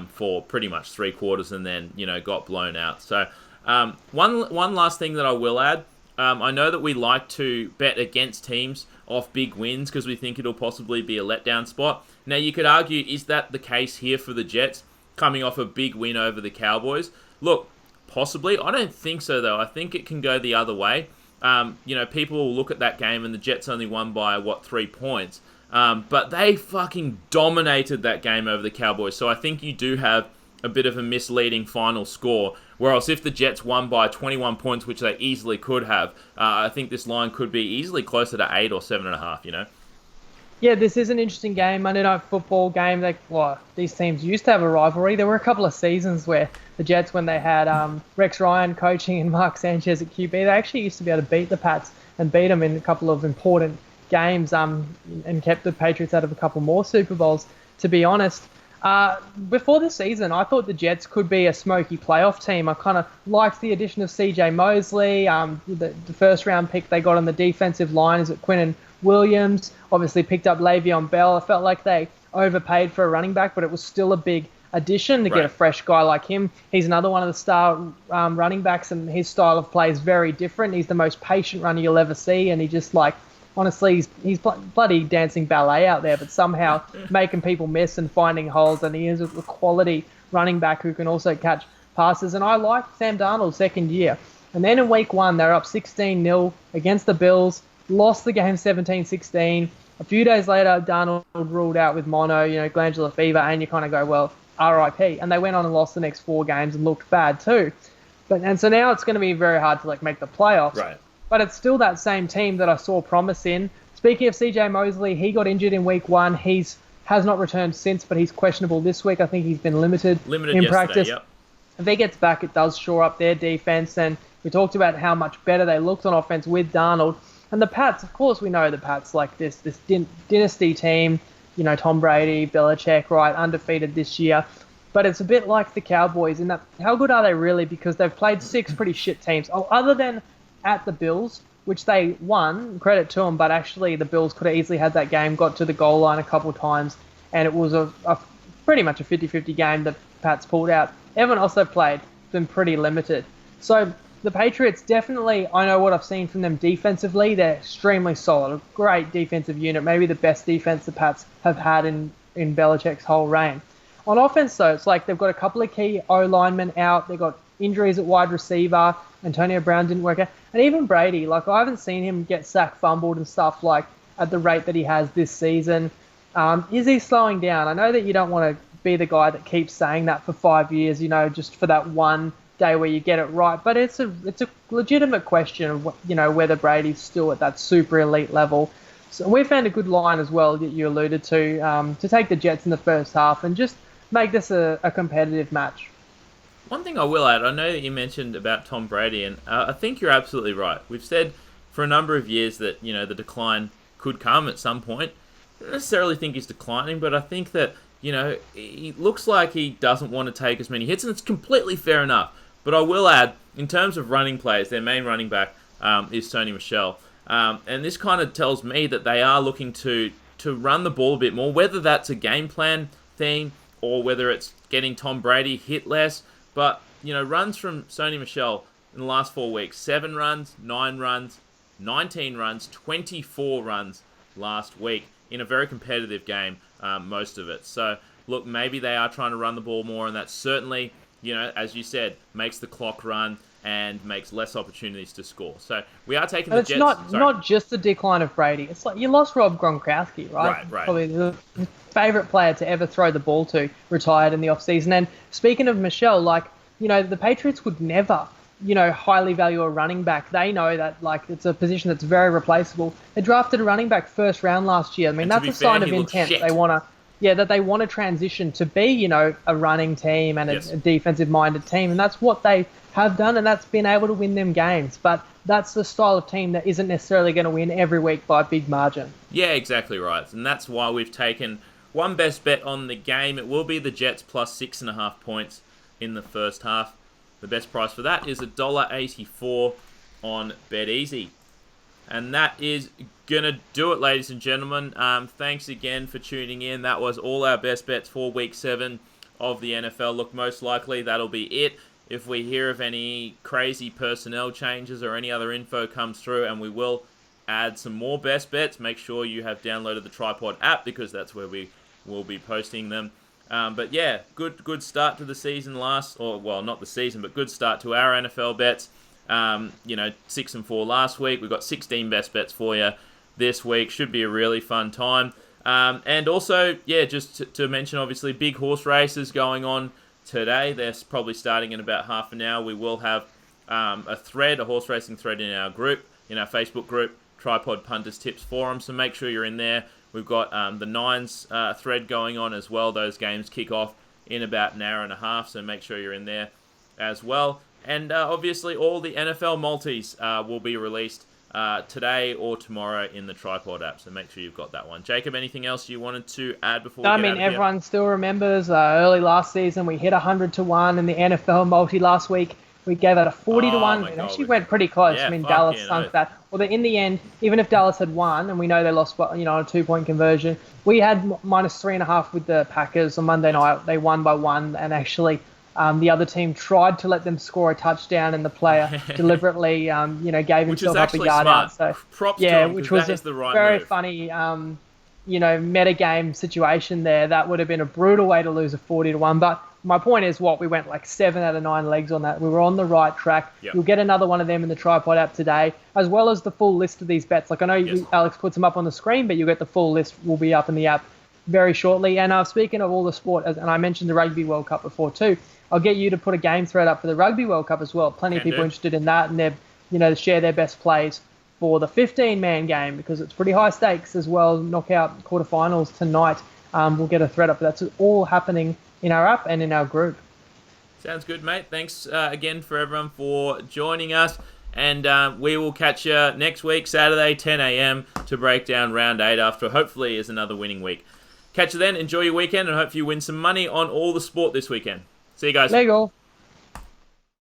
for pretty much 3 quarters and then, got blown out. So, one last thing that I will add. I know that we like to bet against teams off big wins because we think it'll possibly be a letdown spot. Now, you could argue, is that the case here for the Jets, coming off a big win over the Cowboys? Look, possibly. I don't think so, though. I think it can go the other way. People will look at that game and the Jets only won by, 3 points. But they fucking dominated that game over the Cowboys. So I think you do have a bit of a misleading final score. Whereas if the Jets won by 21 points, which they easily could have, I think this line could be easily closer to 8 or 7.5, Yeah, this is an interesting game, Monday Night Football game. These teams used to have a rivalry. There were a couple of seasons where the Jets, when they had Rex Ryan coaching and Mark Sanchez at QB, they actually used to be able to beat the Pats and beat them in a couple of important games and kept the Patriots out of a couple more Super Bowls, to be honest. Before the season, I thought the Jets could be a smoky playoff team. I kind of liked the addition of CJ Mosley. The first round pick they got on the defensive line is at Quinnen Williams. Obviously picked up Le'Veon Bell. I felt like they overpaid for a running back, but it was still a big addition to get a fresh guy like him. He's another one of the star running backs, and his style of play is very different. He's the most patient runner you'll ever see, and he just honestly, he's bloody dancing ballet out there, but somehow making people miss and finding holes. And he is a quality running back who can also catch passes. And I like Sam Darnold's second year. And then in week 1, they're up 16-0 against the Bills, lost the game 17-16. A few days later, Darnold ruled out with mono, glandular fever, and you kind of go, well, RIP. And they went on and lost the next 4 games and looked bad too. So now it's going to be very hard to make the playoffs. Right. But it's still that same team that I saw promise in. Speaking of CJ Mosley, he got injured in week 1. Has not returned since, but he's questionable this week. I think he's been limited in practice. Yep. If he gets back, it does shore up their defense. And we talked about how much better they looked on offense with Darnold. And the Pats, of course, we know the Pats like this dynasty team. Tom Brady, Belichick, right, undefeated this year. But it's a bit like the Cowboys in that, how good are they really? Because they've played 6 pretty shit teams. Other than at the Bills, which they won, credit to them, but actually the Bills could have easily had that game, got to the goal line a couple times, and it was a pretty much a 50-50 game that Pats pulled out. Everyone else they've played has been pretty limited. So the Patriots definitely, I know what I've seen from them defensively, they're extremely solid, a great defensive unit, maybe the best defense the Pats have had in Belichick's whole reign. On offense, though, it's like they've got a couple of key O-linemen out, they've got injuries at wide receiver, Antonio Brown didn't work out. And even Brady, I haven't seen him get sacked, fumbled and stuff at the rate that he has this season. Is he slowing down? I know that you don't want to be the guy that keeps saying that for 5 years, just for that one day where you get it right. But it's a legitimate question of, whether Brady's still at that super elite level. So we found a good line as well that you alluded to take the Jets in the first half and just make this a competitive match. One thing I will add, I know that you mentioned about Tom Brady, and I think you're absolutely right. We've said for a number of years that, the decline could come at some point. I don't necessarily think he's declining, but I think that, he looks like he doesn't want to take as many hits, and it's completely fair enough. But I will add, in terms of running plays, their main running back is Sony Michel. And this kind of tells me that they are looking to run the ball a bit more, whether that's a game plan thing or whether it's getting Tom Brady hit less. But, runs from Sony Michel in the last 4 weeks, 7 runs, 9 runs, 19 runs, 24 runs last week in a very competitive game, most of it. So, look, maybe they are trying to run the ball more, and that certainly, as you said, makes the clock run and makes less opportunities to score. So, we are taking the Jets. It's not just the decline of Brady. It's like you lost Rob Gronkowski, right? Right. Probably the favorite player to ever throw the ball to, retired in the offseason. And speaking of Michelle, the Patriots would never, highly value a running back. They know that, it's a position that's very replaceable. They drafted a running back first round last year. I mean, that's a sign of intent. They want to transition to be, a running team and a defensive-minded team. And that's what they have done, and that's been able to win them games. But that's the style of team that isn't necessarily going to win every week by a big margin. Yeah, exactly right. And that's why we've taken one best bet on the game. It will be the Jets plus 6.5 points in the first half. The best price for that is $1.84 on BetEasy. And that is going to do it, ladies and gentlemen. Thanks again for tuning in. That was all our best bets for Week 7 of the NFL. Look, most likely that'll be it. If we hear of any crazy personnel changes or any other info comes through, and we will add some more best bets, make sure you have downloaded the Tripod app, because that's where we will be posting them. But yeah, good start to the season not the season, but good start to our NFL bets. 6-4 last week. We've got 16 best bets for you this week. Should be a really fun time. And also, just to mention, obviously, big horse races going on today. They're probably starting in about half an hour. We will have a horse racing thread in our Facebook group, Tripod Punters Tips Forum. So make sure you're in there. We've got the Nines thread going on as well. Those games kick off in about an hour and a half, so make sure you're in there as well. And obviously all the NFL multis will be released today or tomorrow in the Tripod app. So make sure you've got that one. Jacob, anything else you wanted to add before we I get mean, out of here? everyone still remembers early last season we hit 100-1 in the NFL multi last week. We gave it a 40-1. My It God. actually went pretty close. Yeah, I mean, Dallas fucking sunk oath. that. Well, in the end, even if Dallas had won, and we know they lost, on a 2-point conversion, we had -3.5 with the Packers on Monday night. They won by 1, and actually, the other team tried to let them score a touchdown, and the player deliberately, gave Which is himself up a actually yard smart. out. So, Props yeah, to him, which because was that a is the right very move. funny, meta game situation there. That would have been a brutal way to lose a 40-1. But my point is, we went like 7 out of 9 legs on that. We were on the right track. Yep. You'll get another one of them in the Tripod app today, as well as the full list of these bets. Like I know Yes. Alex puts them up on the screen, but you'll get the full list. Will be up in the app very shortly. And speaking of all the sport, and I mentioned the Rugby World Cup before too, I'll get you to put a game thread up for the Rugby World Cup as well. Plenty of people interested in that, and they've share their best plays for the 15-man game, because it's pretty high stakes as well. Knockout quarterfinals tonight. We'll get a thread up. That's all happening in our app and in our group. Sounds good, mate. Thanks again for everyone for joining us. And we will catch you next week, Saturday, 10 a.m. to break down round 8 after hopefully is another winning week. Catch you then. Enjoy your weekend and hope you win some money on all the sport this weekend. See you guys. There you go.